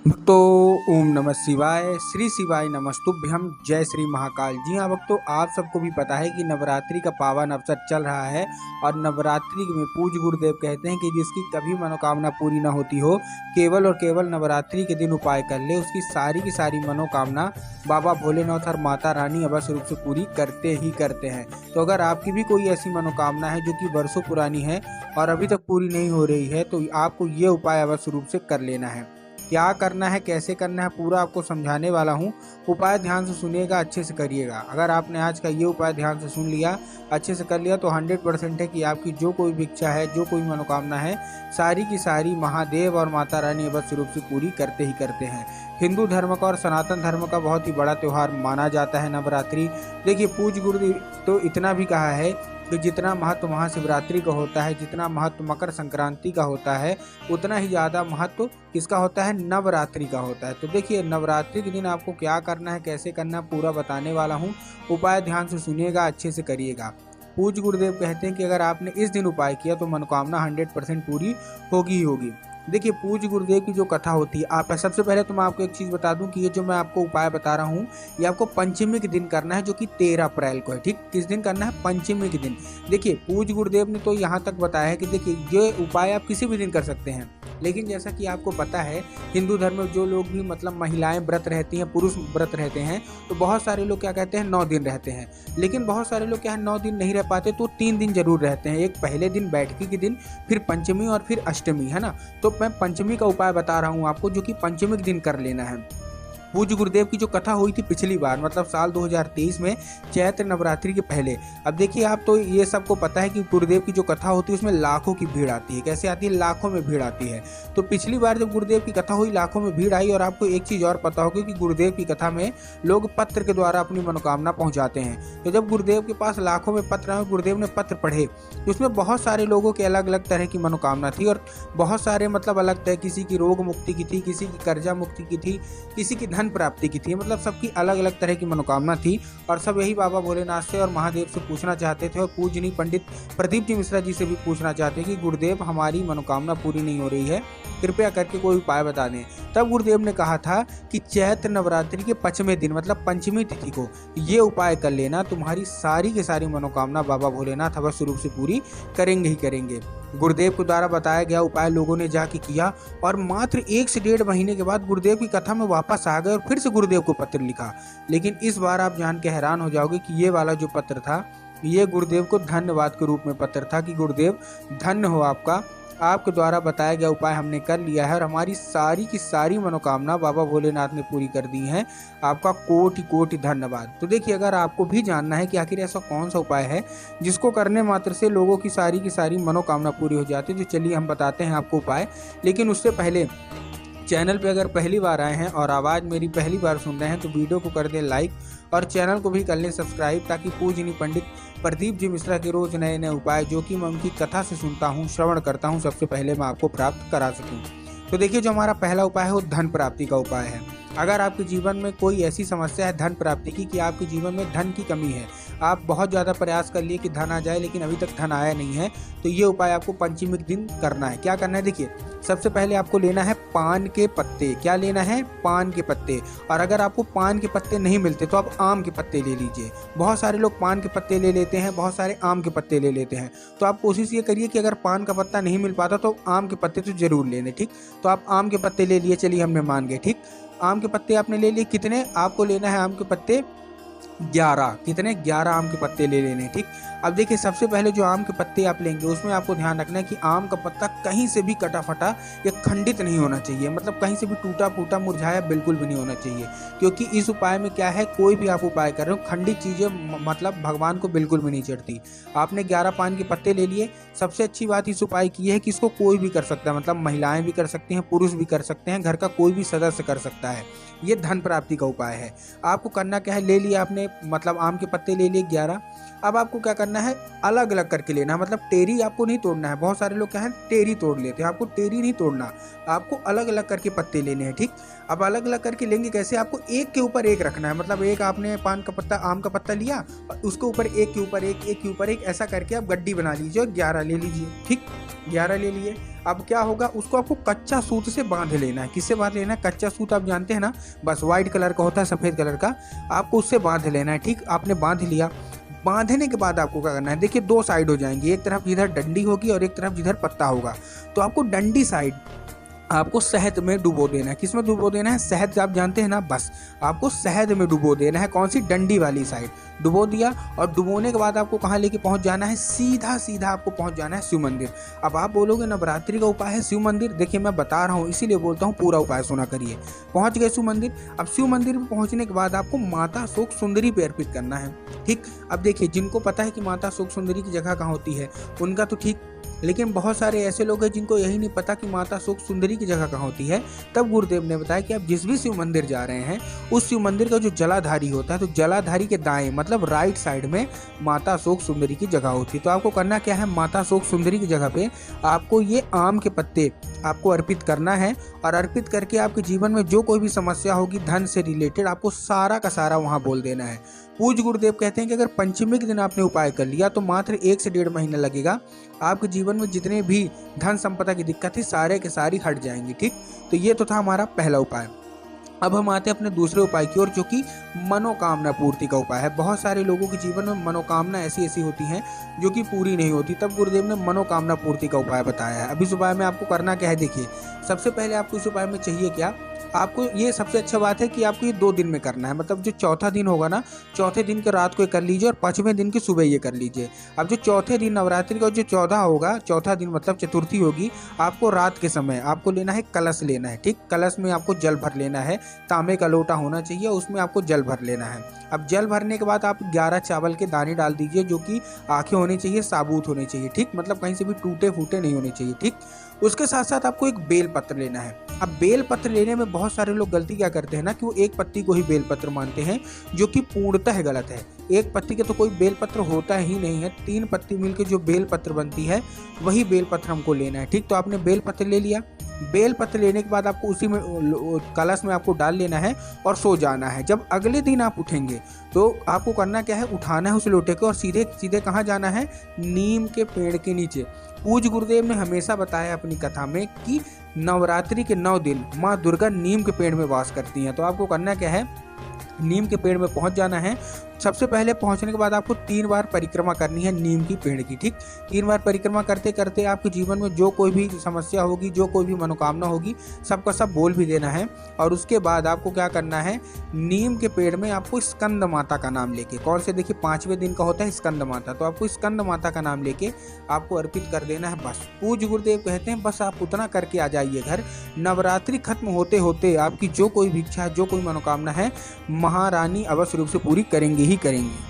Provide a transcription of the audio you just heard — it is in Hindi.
भक्तों, ओम नमः शिवाय। श्री शिवाय नमस्तुभ्यम। जय श्री महाकाल। जी हाँ भक्तों, आप सबको भी पता है कि नवरात्रि का पावन अवसर चल रहा है और नवरात्रि में पूज्य गुरुदेव कहते हैं कि जिसकी कभी मनोकामना पूरी ना होती हो, केवल और केवल नवरात्रि के दिन उपाय कर ले, उसकी सारी की सारी मनोकामना बाबा भोलेनाथ और माता रानी अवश्य रूप से पूरी करते ही करते हैं। तो अगर आपकी भी कोई ऐसी मनोकामना है जो कि वर्षों पुरानी है और अभी तक पूरी नहीं हो रही है, तो आपको ये उपाय अवश्य रूप से कर लेना है। क्या करना है, कैसे करना है, पूरा आपको समझाने वाला हूँ। उपाय ध्यान से सुनिएगा, अच्छे से करिएगा। अगर आपने आज का ये उपाय ध्यान से सुन लिया, अच्छे से कर लिया, तो 100% है कि आपकी जो कोई भी इच्छा है, जो कोई मनोकामना है, सारी की सारी महादेव और माता रानी अवश्य रूप से पूरी करते ही करते हैं। हिंदू धर्म का और सनातन धर्म का बहुत ही बड़ा त्यौहार माना जाता है नवरात्रि। देखिए, पूज्य गुरुदेव तो इतना भी कहा है कि जितना महत्व महाशिवरात्रि का होता है, जितना महत्व मकर संक्रांति का होता है, उतना ही ज़्यादा महत्व किसका होता है, नवरात्रि का होता है। तो देखिए, नवरात्रि के दिन आपको क्या करना है, कैसे करना है, पूरा बताने वाला हूँ। उपाय ध्यान से सुनिएगा, अच्छे से करिएगा। पूज्य गुरुदेव कहते हैं कि अगर आपने इस दिन उपाय किया तो मनोकामना 100% पूरी होगी ही होगी। देखिए, पूज्य गुरुदेव की जो कथा होती है, आप सबसे पहले तो मैं आपको एक चीज़ बता दूं कि ये जो मैं आपको उपाय बता रहा हूँ, ये आपको पंचमी के दिन करना है, जो कि 13 अप्रैल को है। ठीक, किस दिन करना है, पंचमी के दिन। देखिए, पूज्य गुरुदेव ने तो यहाँ तक बताया है कि देखिए, ये उपाय आप किसी भी दिन कर सकते हैं, लेकिन जैसा कि आपको पता है, हिंदू धर्म में जो लोग भी मतलब महिलाएं व्रत रहती हैं, पुरुष व्रत रहते हैं, तो बहुत सारे लोग क्या कहते हैं, 9 दिन रहते हैं। लेकिन बहुत सारे लोग क्या है, 9 दिन नहीं रह पाते, तो 3 दिन जरूर रहते हैं। एक पहले दिन बैठकी के दिन, फिर पंचमी और फिर अष्टमी, है ना। तो मैं पंचमी का उपाय बता रहा हूँ आपको, जो कि पंचमी के दिन कर लेना है। पूज्य गुरुदेव की जो कथा हुई थी पिछली बार, मतलब साल 2023 में, चैत्र नवरात्रि के पहले। अब देखिए, आप तो ये सबको पता है कि गुरुदेव की जो कथा होती है उसमें लाखों की भीड़ आती है। कैसे आती है, लाखों में भीड़ आती है। तो पिछली बार जब गुरुदेव की कथा हुई, लाखों में भीड़ आई। और आपको एक चीज़ और पता होगी कि गुरुदेव की कथा में लोग पत्र के द्वारा अपनी मनोकामना पहुँचाते हैं। तो जब गुरुदेव के पास लाखों में पत्र आए, गुरुदेव ने पत्र पढ़े, तो उसमें बहुत सारे लोगों के अलग अलग तरह की मनोकामना थी। और बहुत सारे मतलब अलग तरह, किसी की रोग मुक्ति की थी, किसी की कर्जा मुक्ति की थी, किसी की धन प्राप्ति की थी। मतलब सबकी अलग अलग तरह की मनोकामना थी। और सब यही बाबा भोलेनाथ से और महादेव से पूछना चाहते थे, और पूजनीय पंडित प्रदीप जी मिश्रा जी से भी पूछना चाहते कि गुरुदेव, हमारी मनोकामना पूरी नहीं हो रही है, कृपया करके कोई उपाय बता दें। तब गुरुदेव ने कहा था कि चैत्र नवरात्रि के 5वें दिन, मतलब पंचमी तिथि को ये उपाय कर लेना, तुम्हारी सारी की सारी मनोकामना बाबा भोलेनाथ अवश्य रूप से पूरी करेंगे ही करेंगे। गुरुदेव के द्वारा बताया गया उपाय लोगों ने जाके किया, और मात्र 1 से 1.5 महीने के बाद गुरुदेव की कथा में वापस आ गए और फिर से गुरुदेव को पत्र लिखा। लेकिन इस बार आप जान के हैरान हो जाओगे कि ये वाला जो पत्र था, ये गुरुदेव को धन्यवाद के रूप में पत्र था कि गुरुदेव, धन्य हो आपका, आपके द्वारा बताया गया उपाय हमने कर लिया है और हमारी सारी की सारी मनोकामना बाबा भोलेनाथ ने पूरी कर दी है। आपका कोटि कोटि धन्यवाद। तो देखिए, अगर आपको भी जानना है कि आखिर ऐसा कौन सा उपाय है जिसको करने मात्र से लोगों की सारी मनोकामना पूरी हो जाती है, तो चलिए हम बताते हैं आपको उपाय। लेकिन उससे पहले, चैनल पे अगर पहली बार आए हैं और आवाज़ मेरी पहली बार सुन रहे हैं, तो वीडियो को कर दें लाइक और चैनल को भी कर लें सब्सक्राइब, ताकि पूजनीय पंडित प्रदीप जी मिश्रा के रोज़ नए नए उपाय, जो कि मैं उनकी कथा से सुनता हूँ, श्रवण करता हूँ, सबसे पहले मैं आपको प्राप्त करा सकूँ। तो देखिए, जो हमारा पहला उपाय है वो धन प्राप्ति का उपाय है। अगर आपके जीवन में कोई ऐसी समस्या है धन प्राप्ति की, कि आपके जीवन में धन की कमी है, आप बहुत ज़्यादा प्रयास कर लिए कि धन आ जाए, लेकिन अभी तक धन आया नहीं है, तो ये उपाय आपको पंचमी के दिन करना है। क्या करना है, देखिए, सबसे पहले आपको लेना है पान के पत्ते। क्या लेना है, पान के पत्ते। और अगर आपको पान के पत्ते नहीं मिलते तो आप आम के पत्ते ले लीजिए। बहुत सारे लोग पान के पत्ते ले लेते हैं, बहुत सारे आम के पत्ते ले लेते हैं। तो आप कोशिश ये करिए कि अगर पान का पत्ता नहीं मिल पाता तो आम के पत्ते तो जरूर लेने। ठीक, तो आप आम के पत्ते ले लिए, चलिए हमने मान गए। ठीक, आम के पत्ते आपने ले लिए। कितने आपको लेना है आम के पत्ते, 11। कितने, 11 आम के पत्ते ले लेने। ठीक, अब देखिए, सबसे पहले जो आम के पत्ते आप लेंगे, उसमें आपको ध्यान रखना है कि आम का पत्ता कहीं से भी कटा फटा या खंडित नहीं होना चाहिए। मतलब कहीं से भी टूटा फूटा मुरझाया बिल्कुल भी नहीं होना चाहिए, क्योंकि इस उपाय में क्या है, कोई भी आप उपाय कर रहे हो, खंडित चीज़ें मतलब भगवान को बिल्कुल भी नहीं चढ़ती। आपने 11 पान के पत्ते ले लिए। सबसे अच्छी बात इस उपाय की है कि इसको कोई भी कर सकता है, मतलब महिलाएं भी कर सकती हैं, पुरुष भी कर सकते हैं, घर का कोई भी सदस्य कर सकता है। ये धन प्राप्ति का उपाय है। आपको करना क्या है, ले लिया आपने, मतलब आम के पत्ते ले लिए 11। अब आपको क्या करना है, अलग अलग करके लेना है। मतलब टेरी आपको नहीं तोड़ना है। बहुत सारे लोग क्या है, टेरी तोड़ लेते हैं, आपको टेरी नहीं तोड़ना, आपको अलग अलग करके पत्ते लेने हैं। ठीक, अब अलग अलग करके लेंगे कैसे, आपको एक के ऊपर एक रखना है। मतलब एक आपने पान का पत्ता, आम का पत्ता लिया, और उसके ऊपर एक के ऊपर एक, एक के ऊपर एक, ऐसा करके आप गड्डी बना लीजिए और 11 ले लीजिए। ठीक, 11 ले लिए। अब क्या होगा, उसको आपको कच्चा सूत से बांध लेना है। किससे बांध लेना है? कच्चा सूत आप जानते हैं ना, बस वाइट कलर का होता है, सफ़ेद कलर का, आपको उससे बांध लेना है। ठीक, आपने बांध लिया। बांधने के बाद आपको क्या करना है, देखिए 2 साइड हो जाएंगी, एक तरफ जिधर डंडी होगी और एक तरफ जिधर पत्ता होगा। तो आपको डंडी साइड आपको शहद में डुबो देना है। किस में डुबो देना है? शहद आप जानते हैं ना, बस आपको शहद में डुबो देना है। कौन सी? डंडी वाली साइड डुबो दिया। और डुबोने के बाद आपको कहाँ लेके पहुँच जाना है? सीधा सीधा आपको पहुँच जाना है शिव मंदिर। अब आप बोलोगे नवरात्रि का उपाय है शिव मंदिर, देखिए मैं बता रहा हूँ, इसीलिए बोलता हूँ पूरा उपाय सुना करिए। पहुँच गए शिव मंदिर। अब शिव मंदिर में पहुँचने के बाद आपको माता शोक सुंदरी पे अर्पित करना है। ठीक, अब देखिए जिनको पता है कि माता शोक सुंदरी की जगह कहाँ होती है उनका तो ठीक, लेकिन बहुत सारे ऐसे लोग हैं जिनको यही नहीं पता कि माता शोक सुंदरी की जगह कहाँ होती है। तब गुरुदेव ने बताया कि आप जिस भी शिव मंदिर जा रहे हैं उस शिव मंदिर का जो जलाधारी होता है, तो जलाधारी के दाएं मतलब राइट साइड में माता शोक सुंदरी की जगह होती है। तो आपको करना क्या है, माता शोक सुंदरी की जगह पे आपको ये आम के पत्ते आपको अर्पित करना है। और अर्पित करके आपके जीवन में जो कोई भी समस्या होगी धन से रिलेटेड, आपको सारा का सारा वहाँ बोल देना है। पूज्य गुरुदेव कहते हैं कि अगर पंचमी के दिन आपने उपाय कर लिया तो मात्र 1 से 1.5 महीना लगेगा, आपके जीवन में जितने भी धन संपदा की दिक्कत थी सारे के सारी हट जाएंगी। ठीक, तो ये तो था हमारा पहला उपाय। अब हम आते हैं अपने दूसरे उपाय की ओर, जो कि मनोकामना पूर्ति का उपाय है। बहुत सारे लोगों के जीवन में मनोकामना ऐसी ऐसी होती हैं जो कि पूरी नहीं होती, तब गुरुदेव ने मनोकामना पूर्ति का उपाय बताया है। अब इस उपाय में आपको करना क्या है, देखिए सबसे पहले आपको इस उपाय में चाहिए क्या, आपको ये सबसे अच्छा बात है कि आपको ये 2 दिन में करना है। मतलब जो चौथा दिन होगा ना, चौथे दिन के रात को ये कर लीजिए और 5वें दिन की सुबह ये कर लीजिए। अब जो चौथे दिन नवरात्रि का जो 14 होगा, चौथा दिन मतलब चतुर्थी होगी, आपको रात के समय आपको लेना है कलश लेना है। ठीक, कलश में आपको जल भर लेना है, तांबे का लोटा होना चाहिए, उसमें आपको जल भर लेना है। अब जल भरने के बाद आप 11 चावल के दाने डाल दीजिए, जो कि आँखें होनी चाहिए, साबुत होने चाहिए। ठीक, मतलब कहीं से भी टूटे फूटे नहीं होने चाहिए। ठीक, उसके साथ साथ आपको एक बेल पत्र लेना है। अब बेल पत्र लेने में बहुत सारे लोग गलती क्या करते हैं ना, कि वो एक पत्ती को ही बेल पत्र मानते हैं, जो कि पूर्णतः गलत है। एक पत्ती के तो कोई बेल पत्र होता ही नहीं है, 3 पत्ती मिलकर जो बेल पत्र बनती है वही बेल पत्र हमको लेना है। ठीक, तो आपने बेल पत्र ले लिया। बेल पत्र लेने के बाद आपको उसी में कलश में आपको डाल लेना है और सो जाना है। जब अगले दिन आप उठेंगे तो आपको करना क्या है, उठाना है उस लोटे को और सीधे सीधे कहाँ जाना है, नीम के पेड़ के नीचे। पूज्य गुरुदेव ने हमेशा बताया अपनी कथा में कि नवरात्रि के 9 दिन माँ दुर्गा नीम के पेड़ में वास करती हैं। तो आपको करना क्या है, नीम के पेड़ में पहुंच जाना है। सबसे पहले पहुंचने के बाद आपको 3 बार परिक्रमा करनी है नीम की पेड़ की। ठीक, 3 बार परिक्रमा करते करते आपके जीवन में जो कोई भी समस्या होगी, जो कोई भी मनोकामना होगी, सबका सब बोल भी देना है। और उसके बाद आपको क्या करना है, नीम के पेड़ में आपको स्कंद माता का नाम लेके, कौन से, देखिए 5वें दिन का होता है स्कंद माता, तो आपको स्कंद माता का नाम लेके आपको अर्पित कर देना है। बस पूज्य गुरुदेव कहते हैं बस आप उतना करके आ जाइए घर। नवरात्रि खत्म होते होते आपकी जो कोई भी इच्छा, जो कोई मनोकामना है, महारानी अवश्य रूप से पूरी करेंगे ही करेंगे।